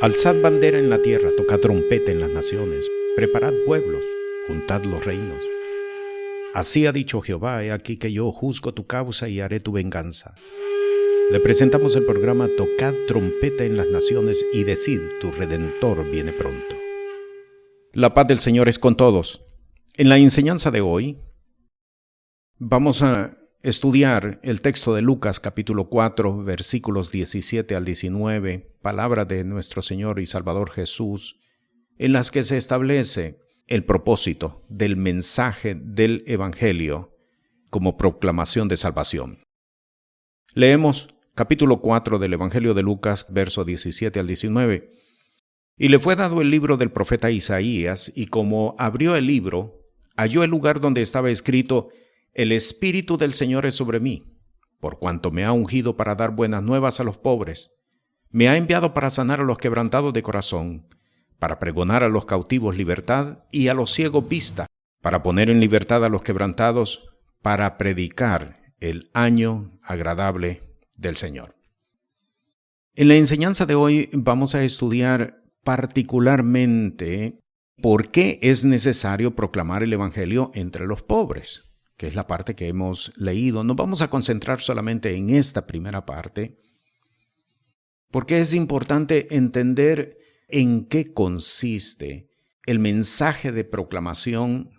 Alzad bandera en la tierra, tocad trompeta en las naciones, preparad pueblos, juntad los reinos. Así ha dicho Jehová, he aquí que yo juzgo tu causa y haré tu venganza. Le presentamos el programa Tocad trompeta en las naciones y decid, tu Redentor viene pronto. La paz del Señor es con todos. En la enseñanza de hoy vamos a estudiar el texto de Lucas capítulo 4, versículos 17 al 19, palabra de nuestro Señor y Salvador Jesús, en las que se establece el propósito del mensaje del Evangelio como proclamación de salvación. Leemos capítulo 4 del Evangelio de Lucas, verso 17 al 19. Y le fue dado el libro del profeta Isaías, y como abrió el libro, halló el lugar donde estaba escrito: El Espíritu del Señor es sobre mí, por cuanto me ha ungido para dar buenas nuevas a los pobres. Me ha enviado para sanar a los quebrantados de corazón, para pregonar a los cautivos libertad y a los ciegos vista, para poner en libertad a los quebrantados, para predicar el año agradable del Señor. En la enseñanza de hoy vamos a estudiar particularmente por qué es necesario proclamar el Evangelio entre los pobres, que es la parte que hemos leído. Nos vamos a concentrar solamente en esta primera parte, porque es importante entender en qué consiste el mensaje de proclamación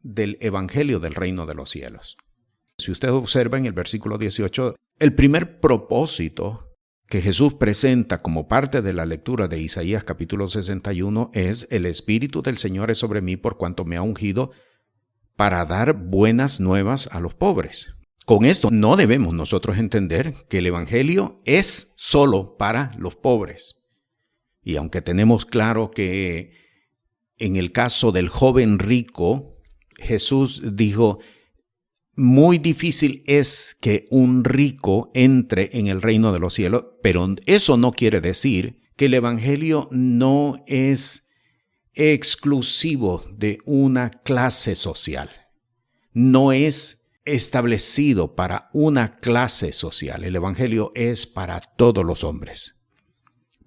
del Evangelio del Reino de los Cielos. Si usted observa en el versículo 18, el primer propósito que Jesús presenta como parte de la lectura de Isaías capítulo 61 es: el Espíritu del Señor es sobre mí por cuanto me ha ungido para dar buenas nuevas a los pobres. Con esto no debemos nosotros entender que el Evangelio es solo para los pobres. Y aunque tenemos claro que en el caso del joven rico, Jesús dijo: muy difícil es que un rico entre en el reino de los cielos, pero eso no quiere decir que el Evangelio no es exclusivo de una clase social. No es establecido para una clase social. El Evangelio es para todos los hombres.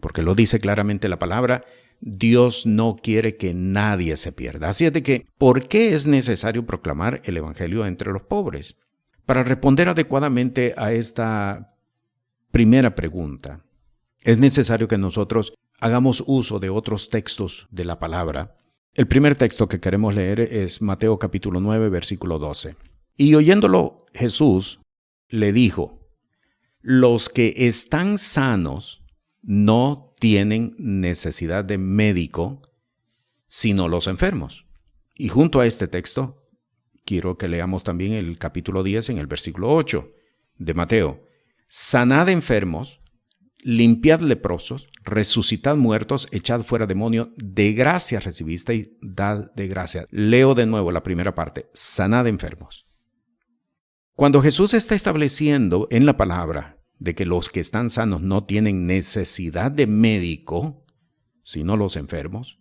Porque lo dice claramente la palabra: Dios no quiere que nadie se pierda. Así es de que, ¿por qué es necesario proclamar el Evangelio entre los pobres? Para responder adecuadamente a esta primera pregunta, es necesario que nosotros hagamos uso de otros textos de la palabra. El primer texto que queremos leer es Mateo capítulo 9, versículo 12. Y oyéndolo Jesús le dijo: los que están sanos no tienen necesidad de médico, sino los enfermos. Y junto a este texto, quiero que leamos también el capítulo 10 en el versículo 8 de Mateo. Sanad enfermos, limpiad leprosos, resucitad muertos, echad fuera demonios, de gracia recibisteis, dad de gracia. Leo de nuevo la primera parte: sanad enfermos. Cuando Jesús está estableciendo en la palabra de que los que están sanos no tienen necesidad de médico, sino los enfermos,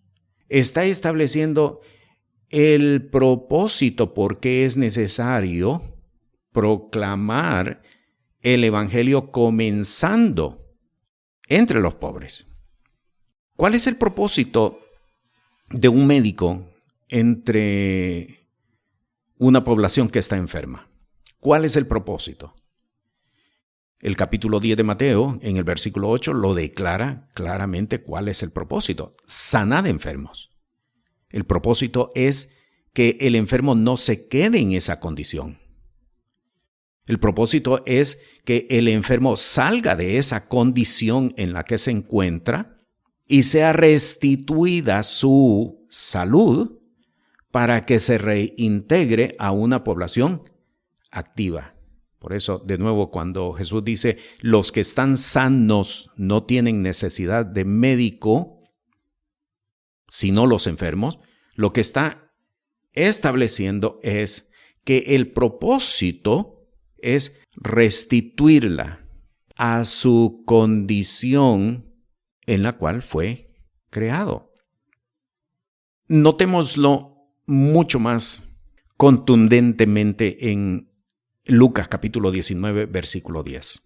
está estableciendo el propósito por qué es necesario proclamar el Evangelio comenzando entre los pobres. ¿Cuál es el propósito de un médico entre una población que está enferma? ¿Cuál es el propósito? El capítulo 10 de Mateo, en el versículo 8, lo declara claramente cuál es el propósito: sanad enfermos. El propósito es que el enfermo no se quede en esa condición. El propósito es que el enfermo salga de esa condición en la que se encuentra y sea restituida su salud para que se reintegre a una población activa. Por eso, de nuevo, cuando Jesús dice: los que están sanos no tienen necesidad de médico, sino los enfermos, lo que está estableciendo es que el propósito es restituirla a su condición en la cual fue creado. Notémoslo mucho más contundentemente en Lucas capítulo 19, versículo 10.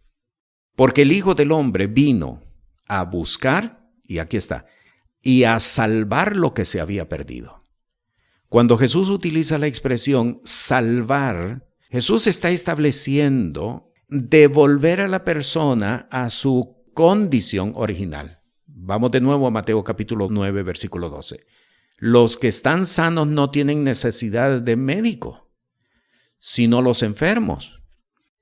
Porque el Hijo del Hombre vino a buscar y aquí está, y a salvar lo que se había perdido. Cuando Jesús utiliza la expresión salvar, Jesús está estableciendo devolver a la persona a su condición original. Vamos de nuevo a Mateo capítulo 9, versículo 12. Los que están sanos no tienen necesidad de médico, sino los enfermos.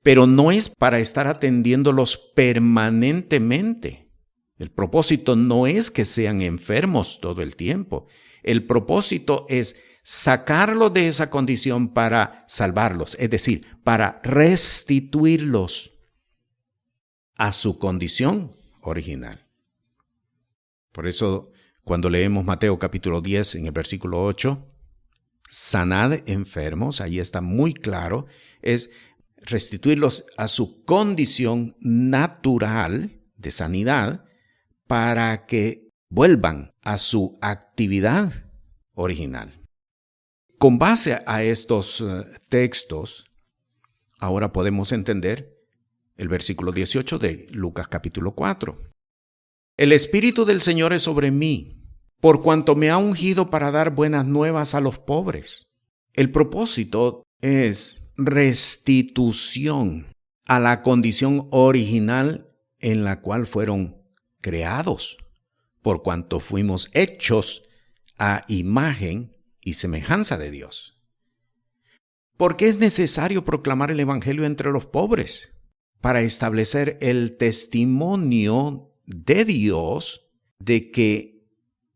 Pero no es para estar atendiéndolos permanentemente. El propósito no es que sean enfermos todo el tiempo. El propósito es sacarlos de esa condición para salvarlos, es decir, para restituirlos a su condición original. Por eso, cuando leemos Mateo capítulo 10 en el versículo 8, sanad enfermos, ahí está muy claro, es restituirlos a su condición natural de sanidad para que vuelvan a su actividad original. Con base a estos textos, ahora podemos entender el versículo 18 de Lucas capítulo 4. El Espíritu del Señor es sobre mí, por cuanto me ha ungido para dar buenas nuevas a los pobres. El propósito es restitución a la condición original en la cual fueron creados, por cuanto fuimos hechos a imagen y semejanza de Dios. ¿Por qué es necesario proclamar el Evangelio entre los pobres? Para establecer el testimonio de Dios de que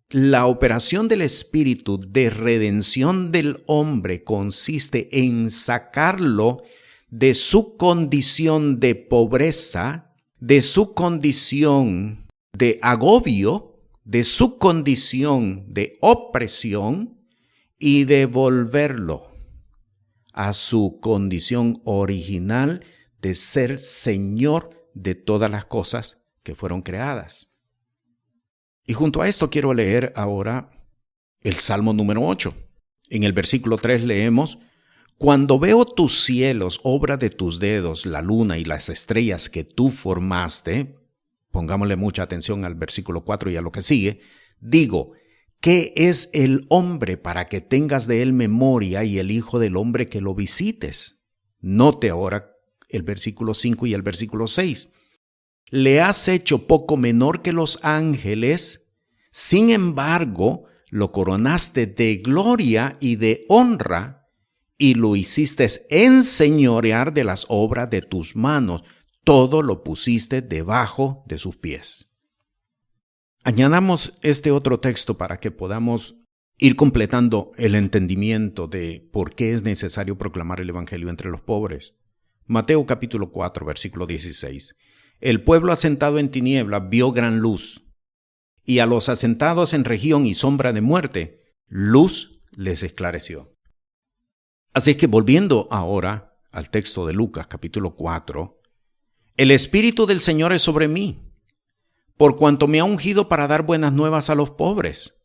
la operación del Espíritu de redención del hombre consiste en sacarlo de su condición de pobreza, de su condición de agobio, de su condición de opresión y devolverlo a su condición original de ser Señor de todas las cosas que fueron creadas. Y junto a esto quiero leer ahora el Salmo número 8. En el versículo 3 leemos: Cuando veo tus cielos, obra de tus dedos, la luna y las estrellas que tú formaste, pongámosle mucha atención al versículo 4 y a lo que sigue, digo, ¿qué es el hombre para que tengas de él memoria y el hijo del hombre que lo visites? Note ahora el versículo 5 y el versículo 6. Le has hecho poco menor que los ángeles, sin embargo, lo coronaste de gloria y de honra, y lo hiciste enseñorear de las obras de tus manos. Todo lo pusiste debajo de sus pies. Añadamos este otro texto para que podamos ir completando el entendimiento de por qué es necesario proclamar el Evangelio entre los pobres. Mateo capítulo 4, versículo 16. El pueblo asentado en tinieblas vio gran luz, y a los asentados en región y sombra de muerte, luz les esclareció. Así es que volviendo ahora al texto de Lucas capítulo 4, el Espíritu del Señor es sobre mí, por cuanto me ha ungido para dar buenas nuevas a los pobres.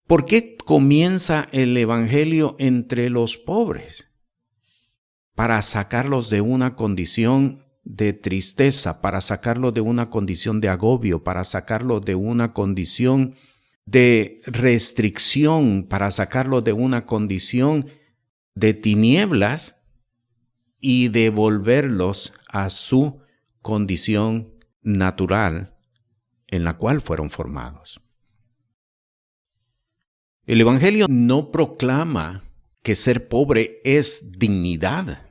¿Por qué comienza el Evangelio entre los pobres? Para sacarlos de una condición de tristeza, para sacarlos de una condición de agobio, para sacarlos de una condición de restricción, para sacarlos de una condición de tinieblas y devolverlos a su condición natural en la cual fueron formados. El Evangelio no proclama que ser pobre es dignidad.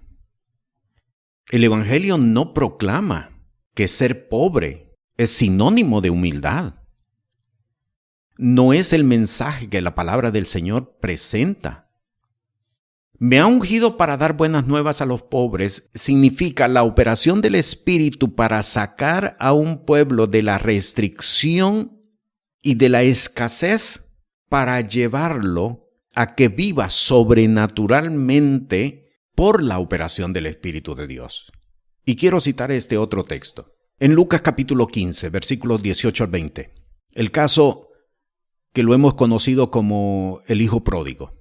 El Evangelio no proclama que ser pobre es sinónimo de humildad. No es el mensaje que la palabra del Señor presenta. Me ha ungido para dar buenas nuevas a los pobres significa la operación del Espíritu para sacar a un pueblo de la restricción y de la escasez para llevarlo a que viva sobrenaturalmente por la operación del Espíritu de Dios. Y quiero citar este otro texto. En Lucas capítulo 15, versículos 18 al 20. El caso que lo hemos conocido como el hijo pródigo.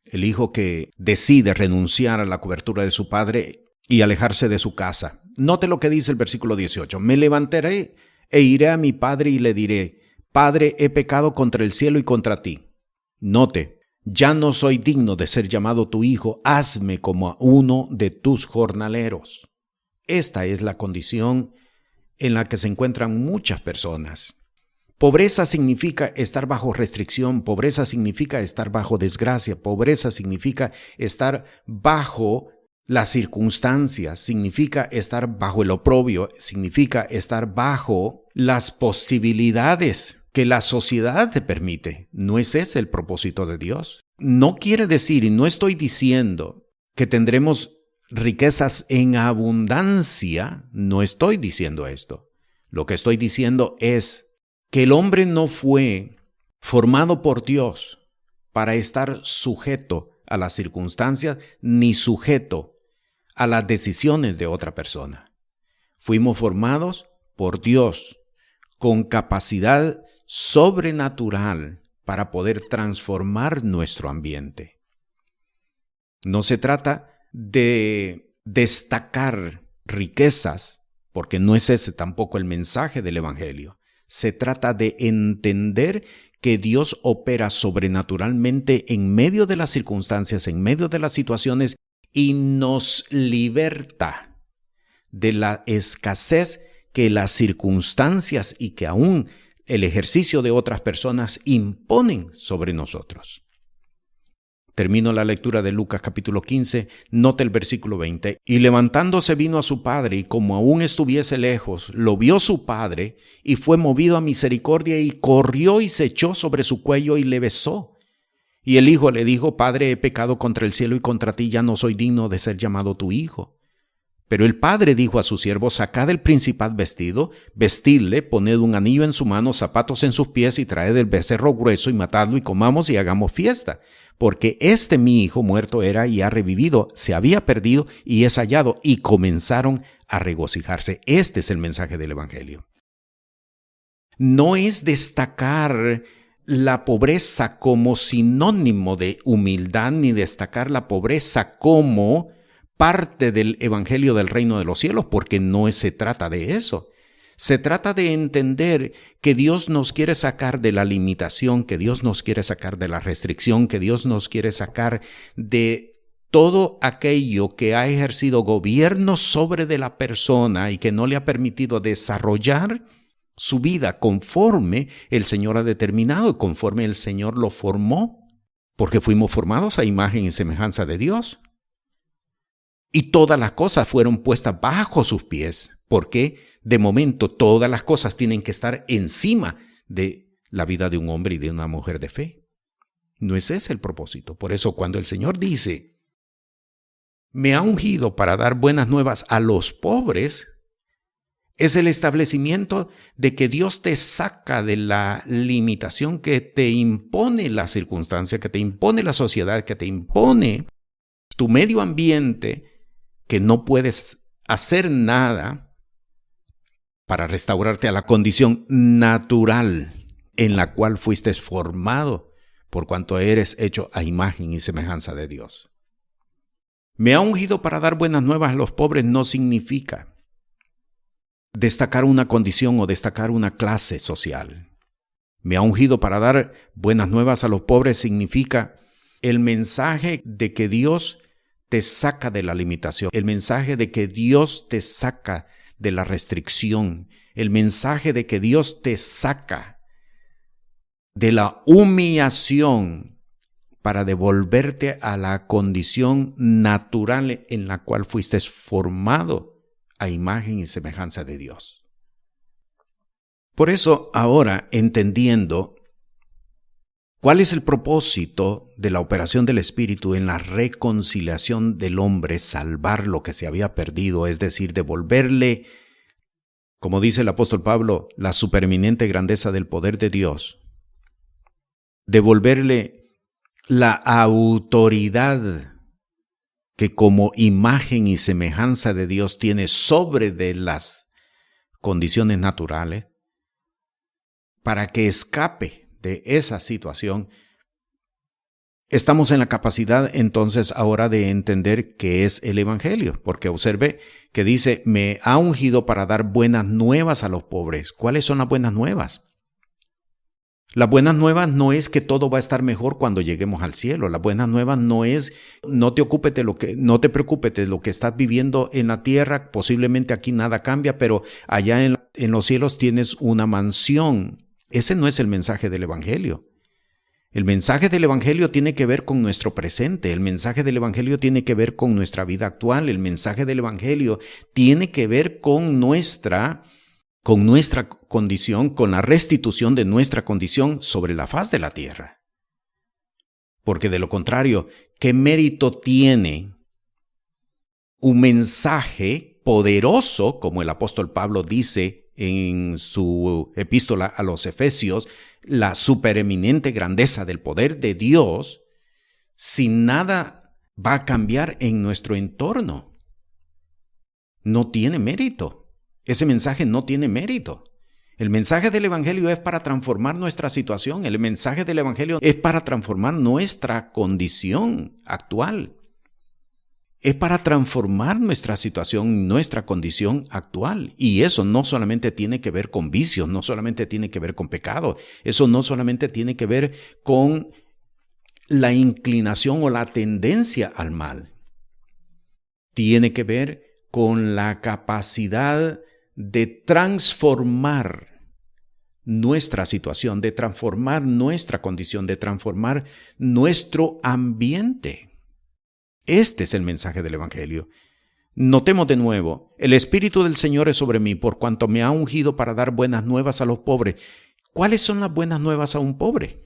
El hijo que decide renunciar a la cobertura de su padre y alejarse de su casa. Note lo que dice el versículo 18. Me levantaré E iré a mi padre y le diré: Padre, he pecado contra el cielo y contra ti. Note, ya no soy digno de ser llamado tu hijo, hazme como a uno de tus jornaleros. Esta es la condición en la que se encuentran muchas personas. Pobreza significa estar bajo restricción, pobreza significa estar bajo desgracia, pobreza significa estar bajo las circunstancias, significa estar bajo el oprobio, significa estar bajo las posibilidades que la sociedad te permite. No es ese el propósito de Dios. No quiere decir, y no estoy diciendo que tendremos riquezas en abundancia, no estoy diciendo esto. Lo que estoy diciendo es que el hombre no fue formado por Dios para estar sujeto a las circunstancias ni sujeto a las decisiones de otra persona. Fuimos formados por Dios con capacidad sobrenatural para poder transformar nuestro ambiente. No se trata de destacar riquezas, porque no es ese tampoco el mensaje del Evangelio. Se trata de entender que Dios opera sobrenaturalmente en medio de las circunstancias, en medio de las situaciones, y nos liberta de la escasez que las circunstancias y que aún el ejercicio de otras personas imponen sobre nosotros. Termino la lectura de Lucas capítulo 15, nota el versículo 20. Y levantándose vino a su padre, y como aún estuviese lejos, lo vio su padre, y fue movido a misericordia, y corrió y se echó sobre su cuello y le besó. Y el hijo le dijo: Padre, he pecado contra el cielo y contra ti, ya no soy digno de ser llamado tu hijo. Pero el padre dijo a su siervo: Sacad el principal vestido, vestidle, poned un anillo en su mano, zapatos en sus pies, y traed el becerro grueso, y matadlo, y comamos y hagamos fiesta. Porque mi hijo muerto era y ha revivido, se había perdido y es hallado. Y comenzaron a regocijarse. Este es el mensaje del Evangelio. No es destacar la pobreza como sinónimo de humildad, ni destacar la pobreza como parte del Evangelio del Reino de los Cielos, porque no se trata de eso. Se trata de entender que Dios nos quiere sacar de la limitación, que Dios nos quiere sacar de la restricción, que Dios nos quiere sacar de todo aquello que ha ejercido gobierno sobre de la persona y que no le ha permitido desarrollar su vida conforme el Señor ha determinado y conforme el Señor lo formó, porque fuimos formados a imagen y semejanza de Dios. Y todas las cosas fueron puestas bajo sus pies, porque de momento todas las cosas tienen que estar encima de la vida de un hombre y de una mujer de fe. No es ese el propósito. Por eso cuando el Señor dice: me ha ungido para dar buenas nuevas a los pobres, es el establecimiento de que Dios te saca de la limitación que te impone la circunstancia, que te impone la sociedad, que te impone tu medio ambiente, que no puedes hacer nada para restaurarte a la condición natural en la cual fuiste formado, por cuanto eres hecho a imagen y semejanza de Dios. Me ha ungido para dar buenas nuevas a los pobres no significa destacar una condición o destacar una clase social. Me ha ungido para dar buenas nuevas a los pobres significa el mensaje de que Dios te saca de la limitación, el mensaje de que Dios te saca de la restricción, el mensaje de que Dios te saca de la humillación para devolverte a la condición natural en la cual fuiste formado a imagen y semejanza de Dios. Por eso, ahora, entendiendo cuál es el propósito de la operación del Espíritu en la reconciliación del hombre, salvar lo que se había perdido, es decir, devolverle, como dice el apóstol Pablo, la supereminente grandeza del poder de Dios, devolverle la autoridad que como imagen y semejanza de Dios tiene sobre de las condiciones naturales, para que escape de esa situación, estamos en la capacidad entonces ahora de entender qué es el Evangelio, porque observe que dice, me ha ungido para dar buenas nuevas a los pobres. ¿Cuáles son las buenas nuevas? Las buenas nuevas no es que todo va a estar mejor cuando lleguemos al cielo. Las buenas nuevas no es, no te preocupes de lo que estás viviendo en la tierra. Posiblemente aquí nada cambia, pero allá en los cielos tienes una mansión. Ese no es el mensaje del Evangelio. El mensaje del Evangelio tiene que ver con nuestro presente. El mensaje del Evangelio tiene que ver con nuestra vida actual. El mensaje del Evangelio tiene que ver con nuestra condición, con la restitución de nuestra condición sobre la faz de la tierra. Porque de lo contrario, ¿qué mérito tiene un mensaje poderoso, como el apóstol Pablo dice en su epístola a los Efesios, la supereminente grandeza del poder de Dios, si nada va a cambiar en nuestro entorno? No tiene mérito. Ese mensaje no tiene mérito. El mensaje del Evangelio es para transformar nuestra situación. El mensaje del Evangelio es para transformar nuestra condición actual. Es para transformar nuestra situación, nuestra condición actual. Y eso no solamente tiene que ver con vicios, no solamente tiene que ver con pecado. Eso no solamente tiene que ver con la inclinación o la tendencia al mal. Tiene que ver con la capacidad de transformar nuestra situación, de transformar nuestra condición, de transformar nuestro ambiente. Este es el mensaje del Evangelio. Notemos de nuevo, el Espíritu del Señor es sobre mí, por cuanto me ha ungido para dar buenas nuevas a los pobres. ¿Cuáles son las buenas nuevas a un pobre?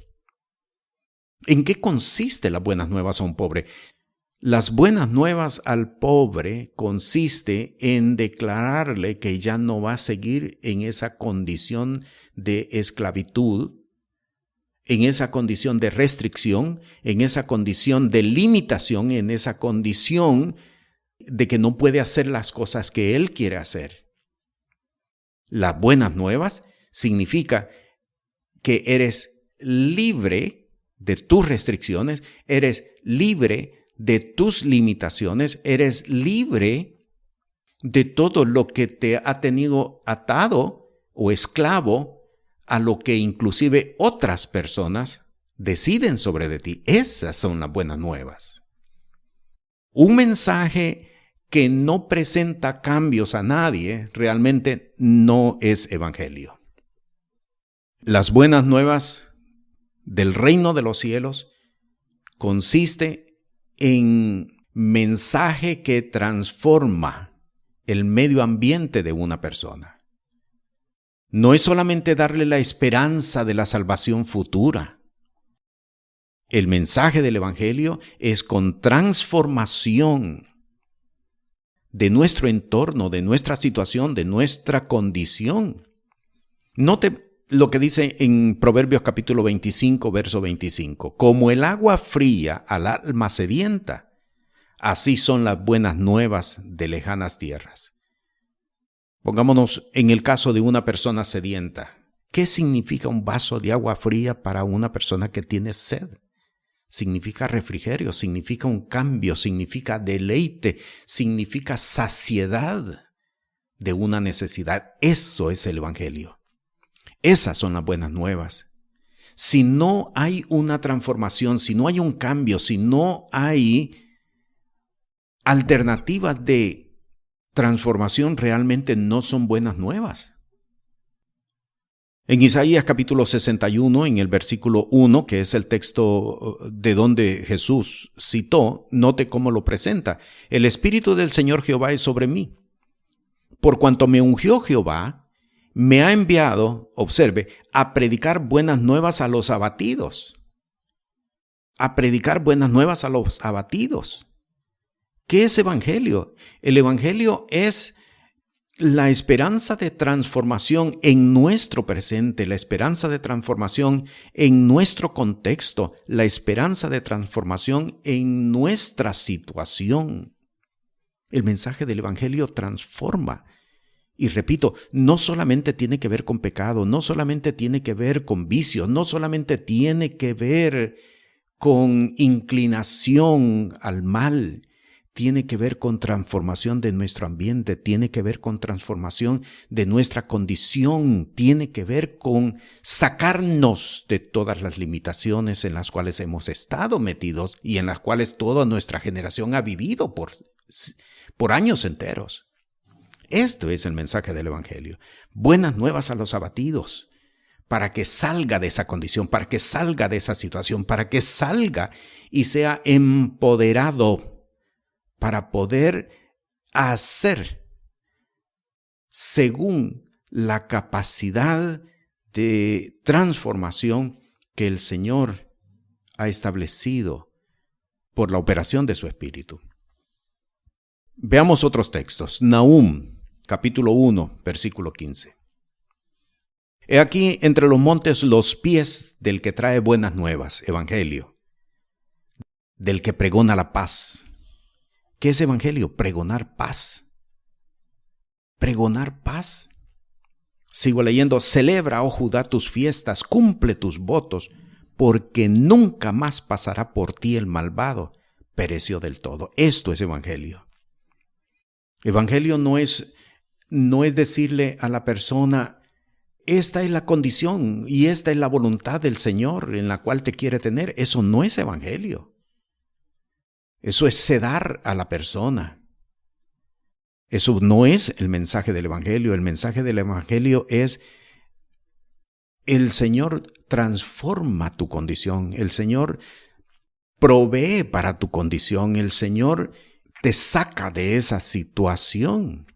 ¿En qué consiste las buenas nuevas a un pobre? Las buenas nuevas al pobre consiste en declararle que ya no va a seguir en esa condición de esclavitud, en esa condición de restricción, en esa condición de limitación, en esa condición de que no puede hacer las cosas que él quiere hacer. Las buenas nuevas significa que eres libre de tus restricciones, eres libre de tus limitaciones, eres libre de todo lo que te ha tenido atado o esclavo a lo que inclusive otras personas deciden sobre de ti. Esas son las buenas nuevas. Un mensaje que no presenta cambios a nadie realmente no es evangelio. Las buenas nuevas del reino de los cielos consiste en mensaje que transforma el medio ambiente de una persona. No es solamente darle la esperanza de la salvación futura. El mensaje del Evangelio es con transformación de nuestro entorno, de nuestra situación, de nuestra condición. Note lo que dice en Proverbios capítulo 25, verso 25. Como el agua fría al alma sedienta, así son las buenas nuevas de lejanas tierras. Pongámonos en el caso de una persona sedienta. ¿Qué significa un vaso de agua fría para una persona que tiene sed? Significa refrigerio, significa un cambio, significa deleite, significa saciedad de una necesidad. Eso es el Evangelio. Esas son las buenas nuevas. Si no hay una transformación, si no hay un cambio, si no hay alternativas de transformación, realmente no son buenas nuevas. En Isaías capítulo 61, en el versículo 1, que es el texto de donde Jesús citó, note cómo lo presenta. El Espíritu del Señor Jehová es sobre mí. Por cuanto me ungió Jehová, me ha enviado, observe, a predicar buenas nuevas a los abatidos. A predicar buenas nuevas a los abatidos. ¿Qué es evangelio? El evangelio es la esperanza de transformación en nuestro presente, la esperanza de transformación en nuestro contexto, la esperanza de transformación en nuestra situación. El mensaje del evangelio transforma. Y repito, no solamente tiene que ver con pecado, no solamente tiene que ver con vicios, no solamente tiene que ver con inclinación al mal, tiene que ver con transformación de nuestro ambiente, tiene que ver con transformación de nuestra condición, tiene que ver con sacarnos de todas las limitaciones en las cuales hemos estado metidos y en las cuales toda nuestra generación ha vivido por años enteros. Esto es el mensaje del Evangelio. Buenas nuevas a los abatidos, para que salga de esa condición, para que salga de esa situación, para que salga y sea empoderado para poder hacer según la capacidad de transformación que el Señor ha establecido por la operación de su Espíritu. Veamos otros textos. Nahum, capítulo 1, versículo 15. He aquí entre los montes los pies del que trae buenas nuevas, evangelio, del que pregona la paz. ¿Qué es evangelio? Pregonar paz. Pregonar paz. Sigo leyendo. Celebra, oh Judá, tus fiestas, cumple tus votos, porque nunca más pasará por ti el malvado. Pereció del todo. Esto es evangelio. Evangelio no es decirle a la persona, esta es la condición y esta es la voluntad del Señor en la cual te quiere tener. Eso no es evangelio. Eso es sedar a la persona. Eso no es el mensaje del Evangelio. El mensaje del Evangelio es: el Señor transforma tu condición. El Señor provee para tu condición. El Señor te saca de esa situación.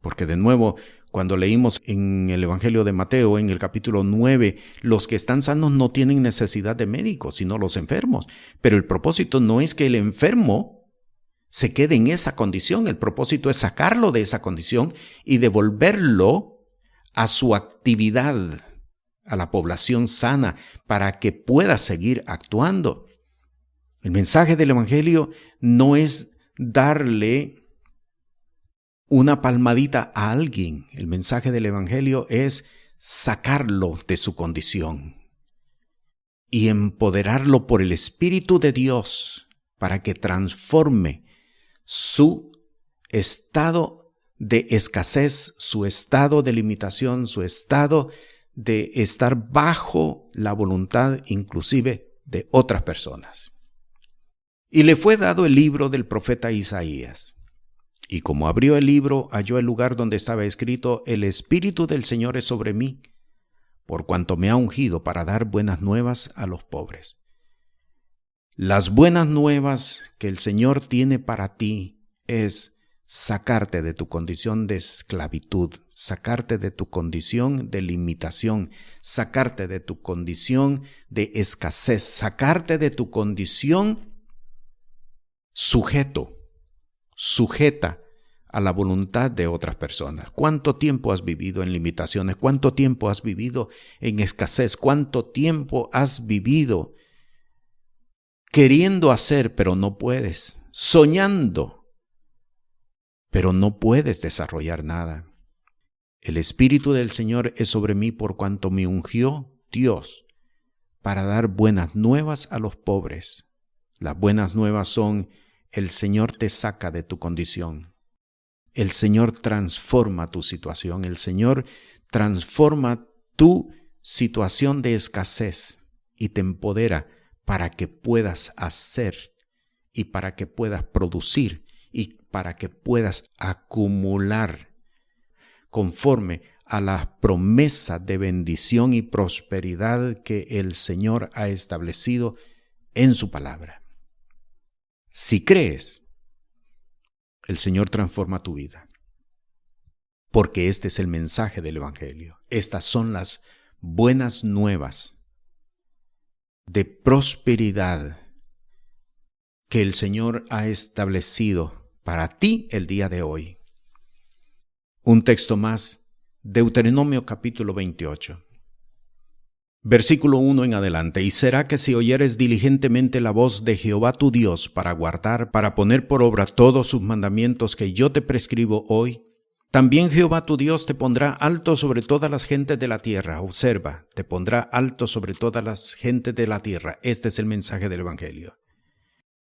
Porque de nuevo, cuando leímos en el Evangelio de Mateo, en el capítulo 9, los que están sanos no tienen necesidad de médicos, sino los enfermos. Pero el propósito no es que el enfermo se quede en esa condición. El propósito es sacarlo de esa condición y devolverlo a su actividad, a la población sana, para que pueda seguir actuando. El mensaje del Evangelio no es darle una palmadita a alguien. El mensaje del Evangelio es sacarlo de su condición y empoderarlo por el Espíritu de Dios para que transforme su estado de escasez, su estado de limitación, su estado de estar bajo la voluntad inclusive de otras personas. Y le fue dado el libro del profeta Isaías. Y como abrió el libro, halló el lugar donde estaba escrito: el Espíritu del Señor es sobre mí, por cuanto me ha ungido para dar buenas nuevas a los pobres. Las buenas nuevas que el Señor tiene para ti es sacarte de tu condición de esclavitud, sacarte de tu condición de limitación, sacarte de tu condición de escasez, sacarte de tu condición sujeta a la voluntad de otras personas. ¿Cuánto tiempo has vivido en limitaciones? ¿Cuánto tiempo has vivido en escasez? ¿Cuánto tiempo has vivido queriendo hacer pero no puedes? Soñando, pero no puedes desarrollar nada. El Espíritu del Señor es sobre mí por cuanto me ungió Dios para dar buenas nuevas a los pobres. Las buenas nuevas son: el Señor te saca de tu condición. El Señor transforma tu situación. El Señor transforma tu situación de escasez y te empodera para que puedas hacer y para que puedas producir y para que puedas acumular conforme a la promesa de bendición y prosperidad que el Señor ha establecido en su palabra. Si crees, el Señor transforma tu vida, porque este es el mensaje del Evangelio. Estas son las buenas nuevas de prosperidad que el Señor ha establecido para ti el día de hoy. Un texto más, Deuteronomio capítulo 28. Versículo 1 en adelante. Y será que si oyeres diligentemente la voz de Jehová tu Dios para guardar, para poner por obra todos sus mandamientos que yo te prescribo hoy, También Jehová tu Dios te pondrá alto sobre todas las gentes de la tierra. Observa, te pondrá alto sobre todas las gentes de la tierra. Este es el mensaje del Evangelio.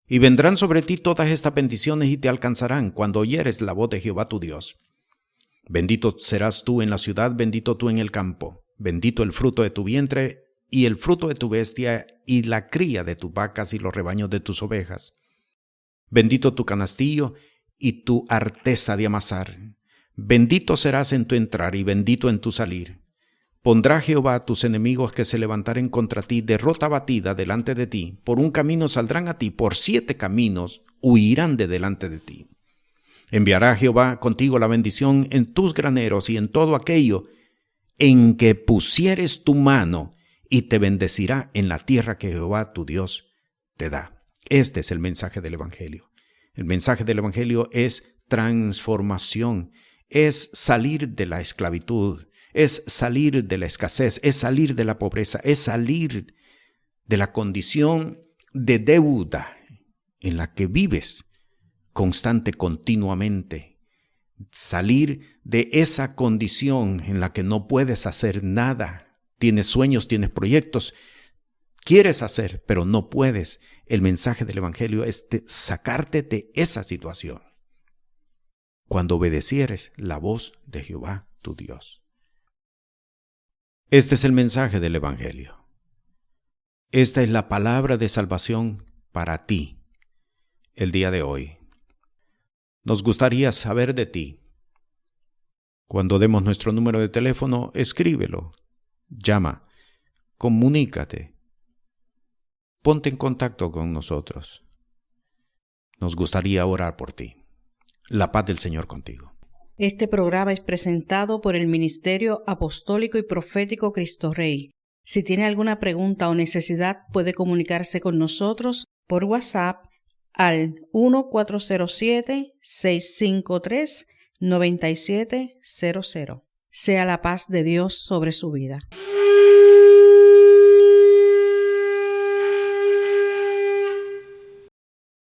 Y vendrán sobre ti todas estas bendiciones y te alcanzarán cuando oyeres la voz de Jehová tu Dios. Bendito serás tú en la ciudad, bendito tú en el campo. Bendito el fruto de tu vientre y el fruto de tu bestia y la cría de tus vacas y los rebaños de tus ovejas. Bendito tu canastillo y tu arteza de amasar. Bendito serás en tu entrar y bendito en tu salir. Pondrá Jehová a tus enemigos que se levantaren contra ti, derrota batida delante de ti. Por un camino saldrán a ti, por 7 caminos huirán de delante de ti. Enviará Jehová contigo la bendición en tus graneros y en todo aquello en que pusieres tu mano, y te bendecirá en la tierra que Jehová tu Dios te da. Este es el mensaje del Evangelio. El mensaje del Evangelio es transformación, es salir de la esclavitud, es salir de la escasez, es salir de la pobreza, es salir de la condición de deuda en la que vives continuamente. Salir de esa condición en la que no puedes hacer nada. Tienes sueños, tienes proyectos, quieres hacer, pero no puedes. El mensaje del Evangelio es sacarte de esa situación cuando obedecieres la voz de Jehová tu Dios. Este es el mensaje del Evangelio. Esta es la palabra de salvación para ti el día de hoy. Nos gustaría saber de ti. Cuando demos nuestro número de teléfono, escríbelo, llama, comunícate, ponte en contacto con nosotros. Nos gustaría orar por ti. La paz del Señor contigo. Este programa es presentado por el Ministerio Apostólico y Profético Cristo Rey. Si tiene alguna pregunta o necesidad, puede comunicarse con nosotros por WhatsApp al 1407-653-9700. Sea la paz de Dios sobre su vida.